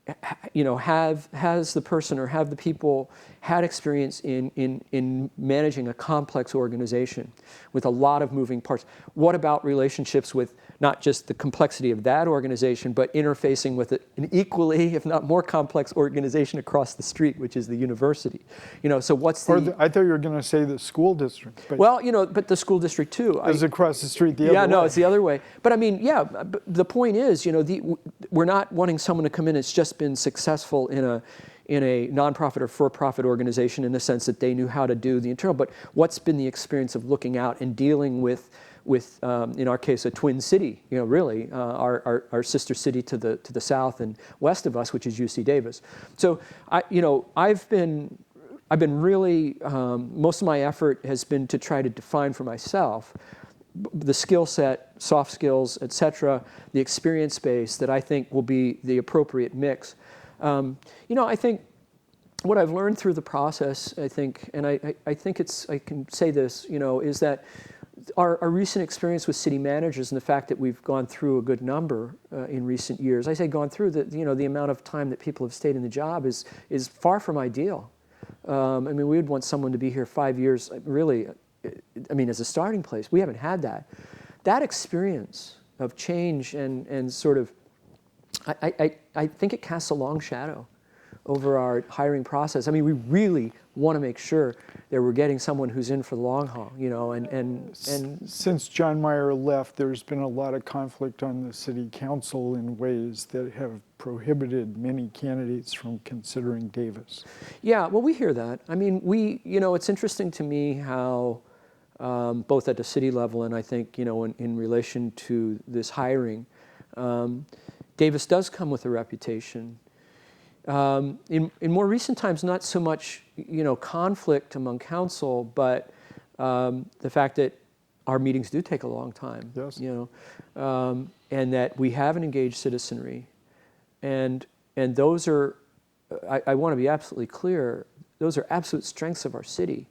has the person or have the people had experience in managing a complex organization with a lot of moving parts? What about relationships with not just the complexity of that organization, but interfacing with an equally, if not more complex organization across the street, which is the university? So what's the... I thought you were going to say the school district. But well, but the school district too. Is across the street the other way. Yeah, no, it's the other way. But I mean, yeah, the point is, we're not wanting someone to come in that's just been successful in a nonprofit or for-profit organization in the sense that they knew how to do the internal, but what's been the experience of looking out and dealing with in our case, a twin city, really, our sister city to the south and west of us, which is UC Davis. So, I've been really, most of my effort has been to try to define for myself the skill set, soft skills, et cetera, the experience base that I think will be the appropriate mix. I think what I've learned through the process, I think, and I think I can say this, is that our recent experience with city managers and the fact that we've gone through a good number in recent years, I say gone through, the amount of time that people have stayed in the job is far from ideal. I mean, we would want someone to be here 5 years, really, I mean, as a starting place. We haven't had that. That experience of change and sort of, I think it casts a long shadow over our hiring process. I mean, we really want to make sure that we're getting someone who's in for the long haul, and since John Meyer left, there's been a lot of conflict on the city council in ways that have prohibited many candidates from considering Davis. Yeah, well, we hear that. I mean, it's interesting to me how both at the city level and I think, in relation to this hiring. Davis does come with a reputation. In more recent times, not so much, conflict among council, but the fact that our meetings do take a long time, Yes. And that we have an engaged citizenry. And those are, I want to be absolutely clear, those are absolute strengths of our city,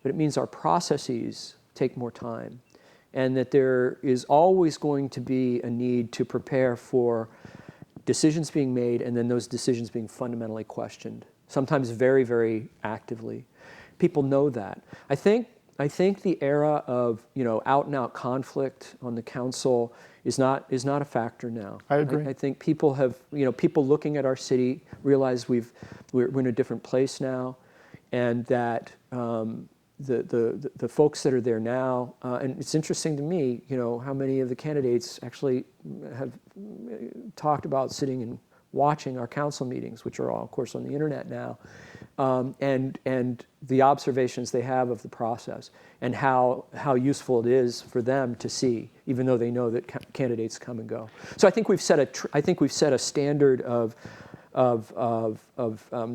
but it means our processes take more time, and that there is always going to be a need to prepare for decisions being made and then those decisions being fundamentally questioned, sometimes very, very actively. People know that. I think the era of out and out conflict on the council is not a factor now. I agree. I think people have people looking at our city realize we're in a different place now, and that the folks that are there now, and it's interesting to me, how many of the candidates actually have talked about sitting and watching our council meetings, which are all, of course, on the internet now, and the observations they have of the process and how useful it is for them to see, even though they know that candidates come and go. So I think we've set a standard of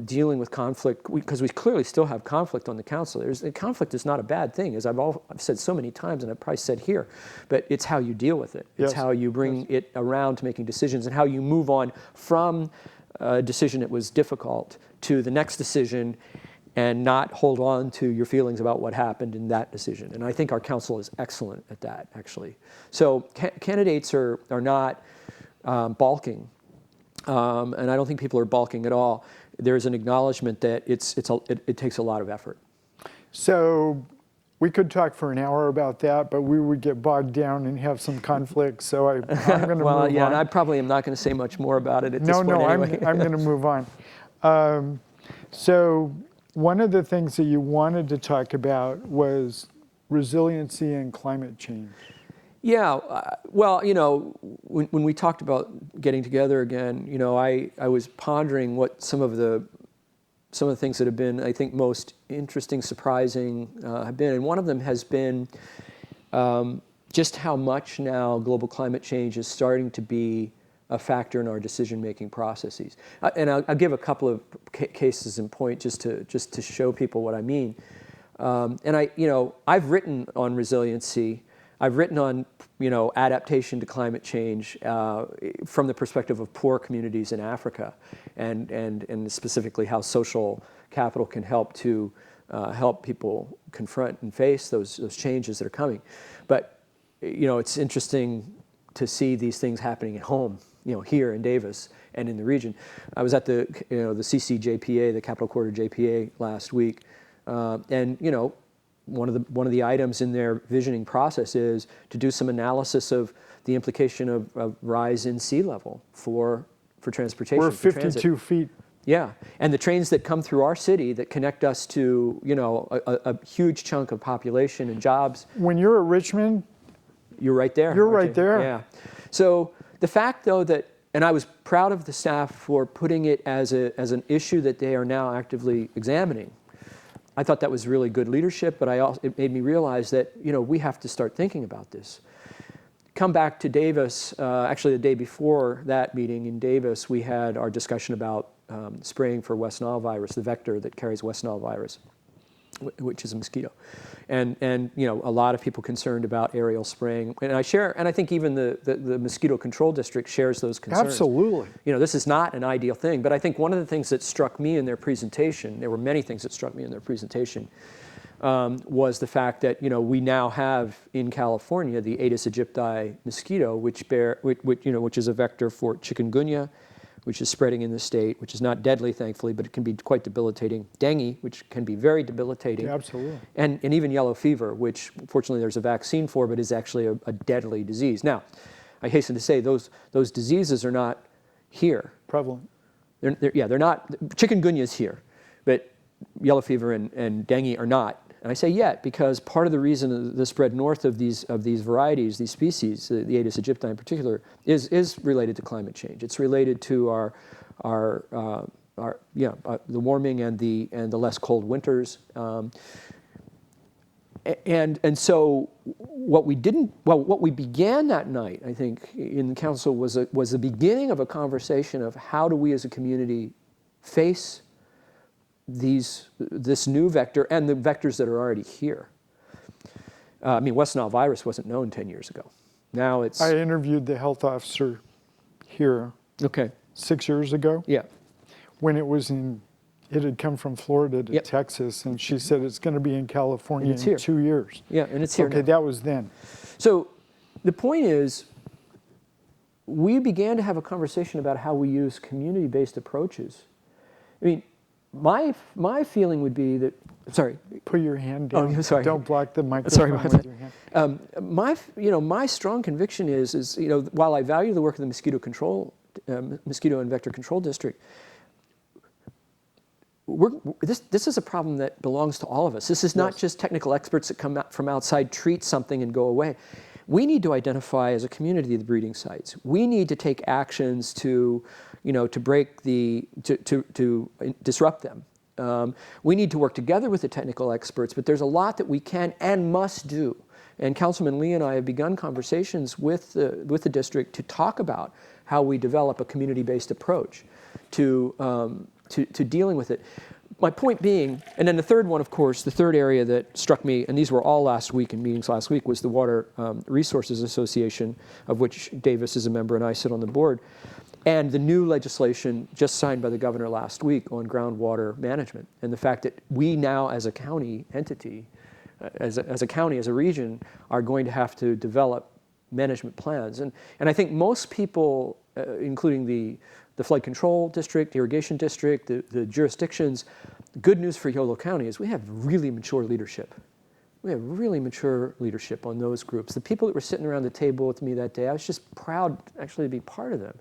dealing with conflict, because we clearly still have conflict on the council. Conflict is not a bad thing, as I've said so many times, and I've probably said here, but it's how you deal with it. It's how you bring it around to making decisions, and how you move on from a decision that was difficult to the next decision, and not hold on to your feelings about what happened in that decision. And I think our council is excellent at that, actually. So candidates are not balking. And I don't think people are balking at all. There's an acknowledgement that it takes a lot of effort. So we could talk for an hour about that, but we would get bogged down and have some conflict. So I'm going to move on. And I probably am not going to say much more about it at this point anyway. I'm going to move on. So one of the things that you wanted to talk about was resiliency and climate change. Yeah, well, when we talked about getting together again, I was pondering what some of the things that have been, I think, most interesting, surprising have been, and one of them has been just how much now global climate change is starting to be a factor in our decision-making processes. And I'll give a couple of cases in point just to show people what I mean. And I've written on resiliency. I've written on, adaptation to climate change from the perspective of poor communities in Africa, and specifically how social capital can help to help people confront and face those changes that are coming. But it's interesting to see these things happening at home, here in Davis and in the region. I was at the CCJPA, the Capital Quarter JPA, last week, and one of the items in their visioning process is to do some analysis of the implication of rise in sea level for transportation. We're for 52 transit. feet. Yeah, and the trains that come through our city that connect us to a huge chunk of population and jobs. When you're at Richmond, you're right there. You're right there. Yeah. So the fact, though, that, and I was proud of the staff for putting it as an issue that they are now actively examining. I thought that was really good leadership, but it made me realize that we have to start thinking about this. Come back to Davis. Actually, the day before that meeting in Davis, we had our discussion about spraying for West Nile virus, the vector that carries West Nile virus, which is a mosquito, and a lot of people concerned about aerial spraying, and I share, and I think even the mosquito control district shares those concerns. Absolutely. This is not an ideal thing, but I think one of the things that struck me in their presentation, there were many things that struck me in their presentation, was the fact that we now have in California the Aedes aegypti mosquito, which is a vector for chikungunya, which is spreading in the state, which is not deadly, thankfully, but it can be quite debilitating. Dengue, which can be very debilitating. Yeah, absolutely. And even yellow fever, which fortunately there's a vaccine for, but is actually a deadly disease. Now, I hasten to say those diseases are not here. Prevalent. They're not. Chikungunya is here, but yellow fever and dengue are not. And I say yet because part of the reason the spread north of these varieties, these species, the Aedes aegypti in particular, is related to climate change. It's related to the warming and the less cold winters. And so what we began that night, I think, in the council was the beginning of a conversation of how do we as a community face this new vector and the vectors that are already here. I mean, West Nile virus wasn't known 10 years ago. Now it's... I interviewed the health officer here Okay. 6 years ago Yeah. when it had come from Florida to Yep. Texas, and she said it's going to be in California it's in here. 2 years. Yeah, and it's here Okay, now. that was then. So the point is, we began to have a conversation about how we use community-based approaches. I mean, my feeling would be that, sorry. Put your hand Oh, down. yeah, sorry. Don't block the microphone Sorry about with that. your hand. My strong conviction is while I value the work of the mosquito and vector control district, this is a problem that belongs to all of us. This is not just technical experts that come out from outside, treat something and go away. We need to identify as a community the breeding sites. We need to take actions to disrupt them. We need to work together with the technical experts, but there's a lot that we can and must do. And Councilman Li and I have begun conversations with the district to talk about how we develop a community-based approach to dealing with it. My point being, and then the third one, of course, the third area that struck me, and these were all last week in meetings last week, was the Water Resources Association, of which Davis is a member and I sit on the board, and the new legislation just signed by the governor last week on groundwater management, and the fact that we now as a county entity, as a county, as a region, are going to have to develop management plans. And I think most people, including the flood control district, the irrigation district, the jurisdictions, the good news for Yolo County is we have really mature leadership. We have really mature leadership on those groups. The people that were sitting around the table with me that day, I was just proud actually to be part of them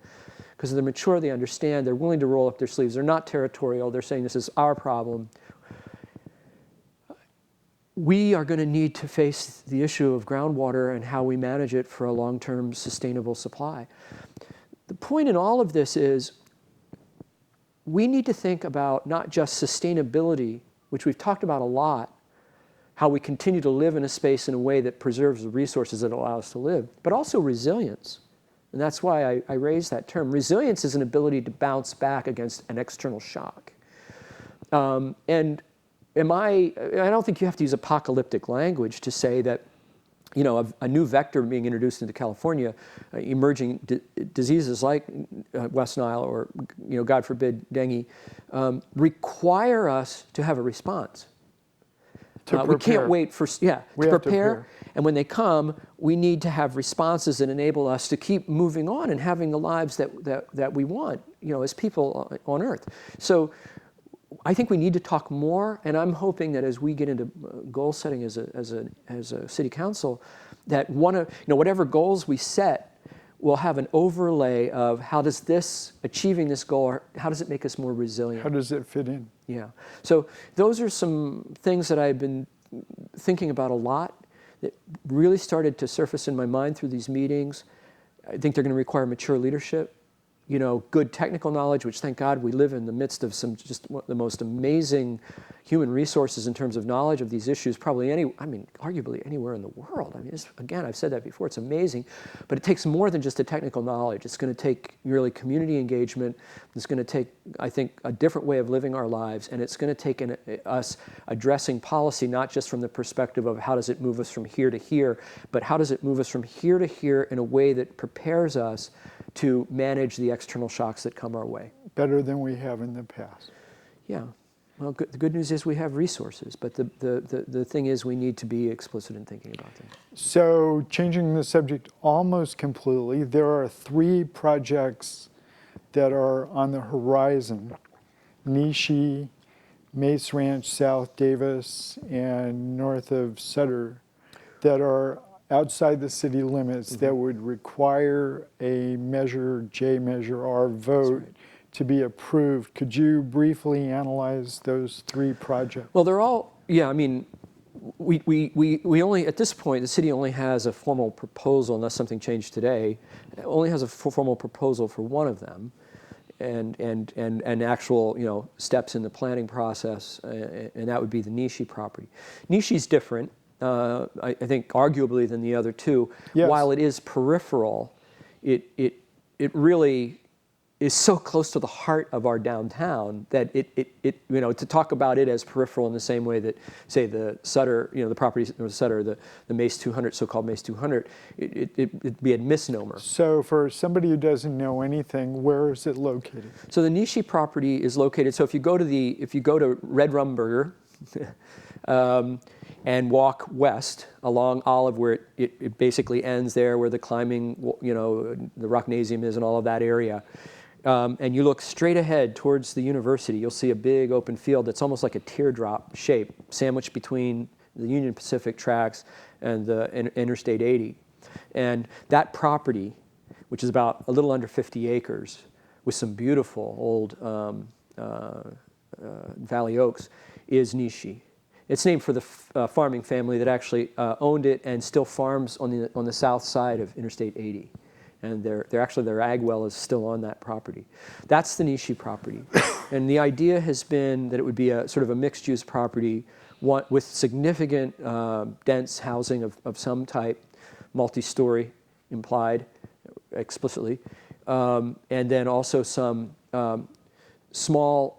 because they're mature, they understand, they're willing to roll up their sleeves. They're not territorial. They're saying this is our problem. We are going to need to face the issue of groundwater and how we manage it for a long-term sustainable supply. The point in all of this is we need to think about not just sustainability, which we've talked about a lot, how we continue to live in a space in a way that preserves the resources that allow us to live, but also resilience. And that's why I raised that term. Resilience is an ability to bounce back against an external shock. I don't think you have to use apocalyptic language to say that a new vector being introduced into California, emerging diseases like West Nile or, God forbid, dengue, require us to have a response. We can't wait to prepare. And when they come, we need to have responses that enable us to keep moving on and having the lives that we want, as people on Earth. So I think we need to talk more, and I'm hoping that as we get into goal setting as a city council, that whatever goals we set will have an overlay of how does achieving this goal, how does it make us more resilient? How does it fit in? Yeah. So those are some things that I've been thinking about a lot that really started to surface in my mind through these meetings. I think they're going to require mature leadership. Good technical knowledge, which thank God we live in the midst of the most amazing human resources in terms of knowledge of these issues, arguably anywhere in the world. Again, I've said that before, it's amazing, but it takes more than just a technical knowledge. It's going to take really community engagement. It's going to take, I think, a different way of living our lives, and it's going to take us addressing policy, not just from the perspective of how does it move us from here to here, but how does it move us from here to here in a way that prepares us to manage the external shocks that come our way. Better than we have in the past. Yeah. Well, the good news is we have resources, but the thing is we need to be explicit in thinking about them. So changing the subject almost completely, there are 3 projects that are on the horizon. Nishi, Mace Ranch, South Davis, and north of Sutter that are outside the city limits that would require a J measure R vote to be approved. Could you briefly analyze those 3 projects? Well, they're all, we only, at this point, the city only has a formal proposal, unless something changed today, it only has a formal proposal for one of them and actual, steps in the planning process, and that would be the Nishi property. Nishi's different. I think, arguably than the other two. Yes. While it is peripheral, it really is so close to the heart of our downtown that to talk about it as peripheral in the same way that, say, the Sutter, the property of Sutter, the Mace 200, so-called Mace 200, it'd be a misnomer. So for somebody who doesn't know anything, where is it located? So the Nishi property is located. So if you go to Red Rumburger, and walk west along Olive, where it basically ends there, where the climbing, the Rocknasium is, and all of that area. And you look straight ahead towards the university, you'll see a big open field that's almost like a teardrop shape, sandwiched between the Union Pacific tracks and the Interstate 80. And that property, which is about a little under 50 acres, with some beautiful old valley oaks, is Nishi. It's named for the farming family that actually owned it and still farms on the south side of Interstate 80. And their ag well is still on that property. That's the Nishi property. And the idea has been that it would be a sort of a mixed-use property with significant dense housing of some type, multi-story implied explicitly, and then also some small,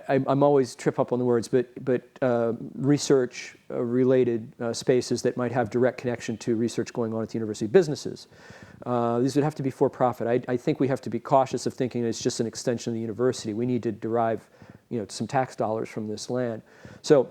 I'm always trip up on the words, but research-related spaces that might have direct connection to research going on at the university, businesses. These would have to be for-profit. I think we have to be cautious of thinking it's just an extension of the university. We need to derive, some tax dollars from this land. So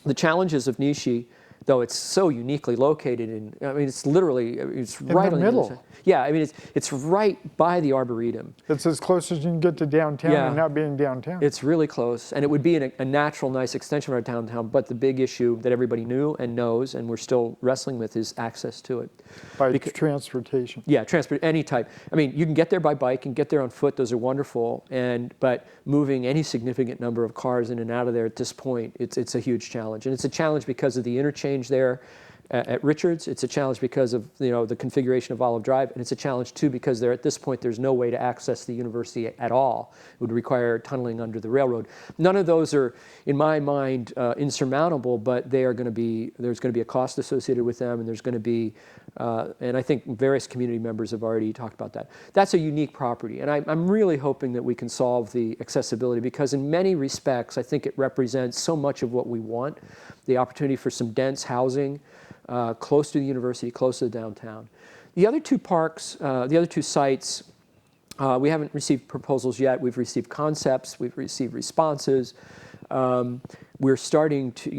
the challenges of Nishi, though it's so uniquely located it's literally, it's right in the middle. Yeah, it's right by the Arboretum. It's as close as you can get to downtown and not being downtown. It's really close, and it would be a natural, nice extension of our downtown, but the big issue that everybody knew and knows, and we're still wrestling with, is access to it. By transportation. Yeah, any type. You can get there by bike and get there on foot, those are wonderful, but moving any significant number of cars in and out of there at this point, it's a huge challenge. And it's a challenge because of the interchange there at Richards. It's a challenge because of the configuration of Olive Drive, and it's a challenge too because at this point there's no way to access the university at all. It would require tunneling under the railroad. None of those are, in my mind, insurmountable, but there's going to be a cost associated with them, and there's going to be, and I think various community members have already talked about that. That's a unique property, and I'm really hoping that we can solve the accessibility, because in many respects I think it represents so much of what we want, the opportunity for some dense housing, close to the university, close to the downtown. The other two parks, the other two sites, we haven't received proposals yet. We've received concepts. We've received responses. We're starting to,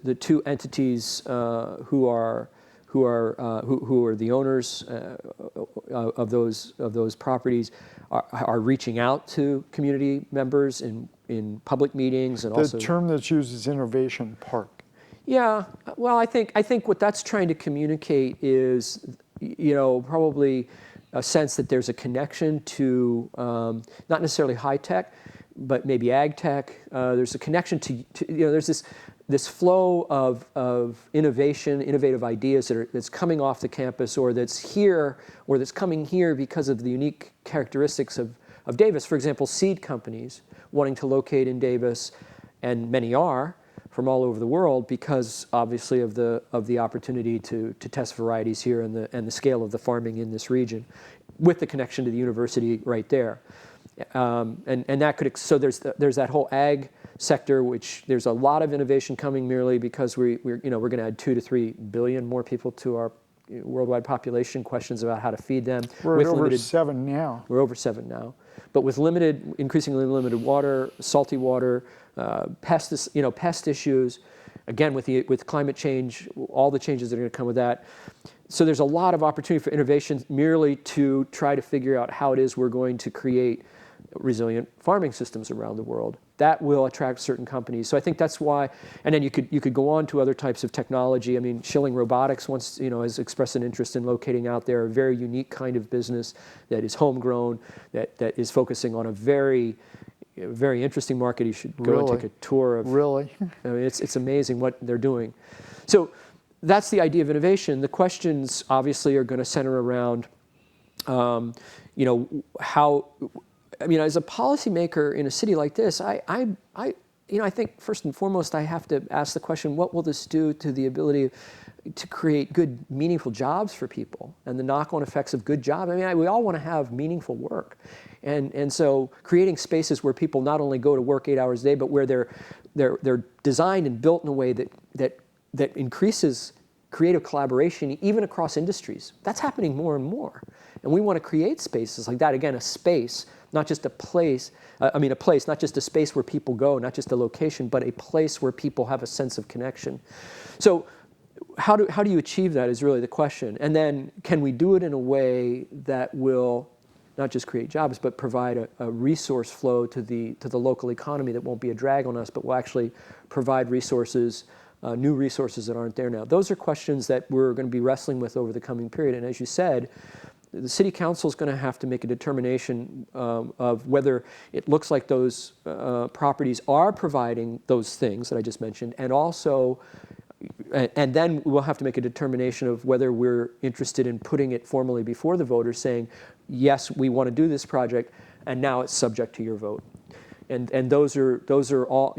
the two entities who are the owners of those properties are reaching out to community members in public meetings, and also the term that's used is innovation park. Yeah, well, I think what that's trying to communicate is, probably a sense that there's a connection to not necessarily high tech, but maybe ag tech. There's a connection to there's this flow of innovation, innovative ideas that's coming off the campus, or that's here, or that's coming here because of the unique characteristics of Davis. For example, seed companies wanting to locate in Davis, and many are, from all over the world, because obviously of the opportunity to test varieties here and the scale of the farming in this region, with the connection to the university right there, and that could, so there's that whole ag sector, which there's a lot of innovation coming merely because we're going to add 2 to 3 billion more people to our worldwide population. Questions about how to feed them. We're at over 7 now. We're over 7 now, but with increasingly limited water, salty water. Pest issues, again with climate change, all the changes that are going to come with that. So there's a lot of opportunity for innovation merely to try to figure out how it is we're going to create resilient farming systems around the world. That will attract certain companies. So I think that's why, and then you could go on to other types of technology. Schilling Robotics has expressed an interest in locating out there a very unique kind of business that is homegrown, that is focusing on a very interesting market. You should go and take a tour of. Really? It's amazing what they're doing. So that's the idea of innovation. The questions obviously are going to center around, how. As a policymaker in a city like this, I I think first and foremost, I have to ask the question, what will this do to the ability to create good, meaningful jobs for people and the knock-on effects of good jobs? I mean, we all want to have meaningful work. And so creating spaces where people not only go to work 8 hours a day, but where they're designed and built in a way that increases creative collaboration even across industries. That's happening more and more. And we want to create spaces like that. Again, a space, not just a place, a place, not just a space where people go, not just a location, but a place where people have a sense of connection. So how do you achieve that is really the question. And then can we do it in a way that will not just create jobs, but provide a resource flow to the local economy that won't be a drag on us, but will actually provide resources, new resources that aren't there now. Those are questions that we're going to be wrestling with over the coming period. And as you said, the city council is going to have to make a determination of whether it looks like those properties are providing those things that I just mentioned, and also, and then we'll have to make a determination of whether we're interested in putting it formally before the voters, saying, yes, we want to do this project, and now it's subject to your vote. And those are all,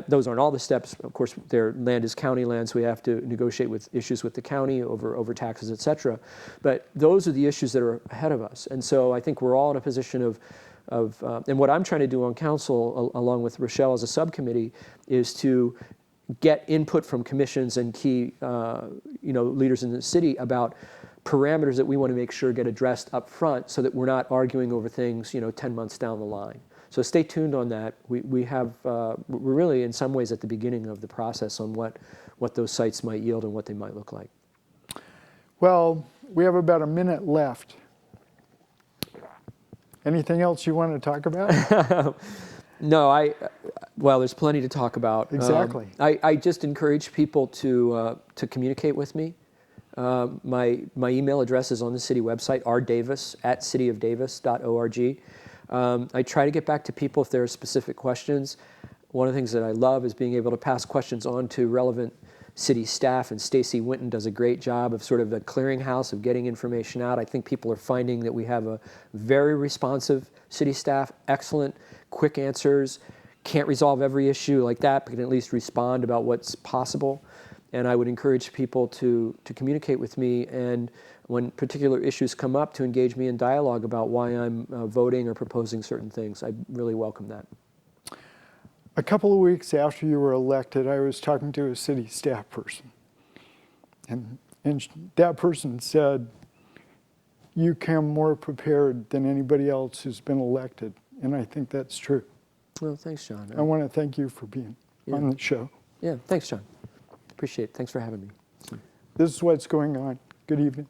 those aren't all the steps. Of course, their land is county land, so we have to negotiate with issues with the county over taxes, et cetera. But those are the issues that are ahead of us. And so I think we're all in a position and what I'm trying to do on council, along with Rochelle as a subcommittee, is to get input from commissions and key, leaders in the city about parameters that we want to make sure get addressed up front, so that we're not arguing over things, 10 months down the line. So stay tuned on that. We're really in some ways at the beginning of the process on what those sites might yield and what they might look like. Well, we have about a minute left. Anything else you want to talk about? No, well, there's plenty to talk about. Exactly. I just encourage people to communicate with me. My email address is on the city website, rdavis@cityofdavis.org. I try to get back to people if there are specific questions. One of the things that I love is being able to pass questions on to relevant city staff, and Stacy Winton does a great job of sort of the clearinghouse of getting information out. I think people are finding that we have a very responsive city staff, excellent, quick answers, can't resolve every issue like that, but can at least respond about what's possible. And I would encourage people to communicate with me, and when particular issues come up, to engage me in dialogue about why I'm voting or proposing certain things. I really welcome that. A couple of weeks after you were elected, I was talking to a city staff person. And that person said, you come more prepared than anybody else who's been elected. And I think that's true. Well, thanks, John. I want to thank you for being on the show. Yeah, thanks, John. Appreciate it. Thanks for having me. This is what's going on. Good evening.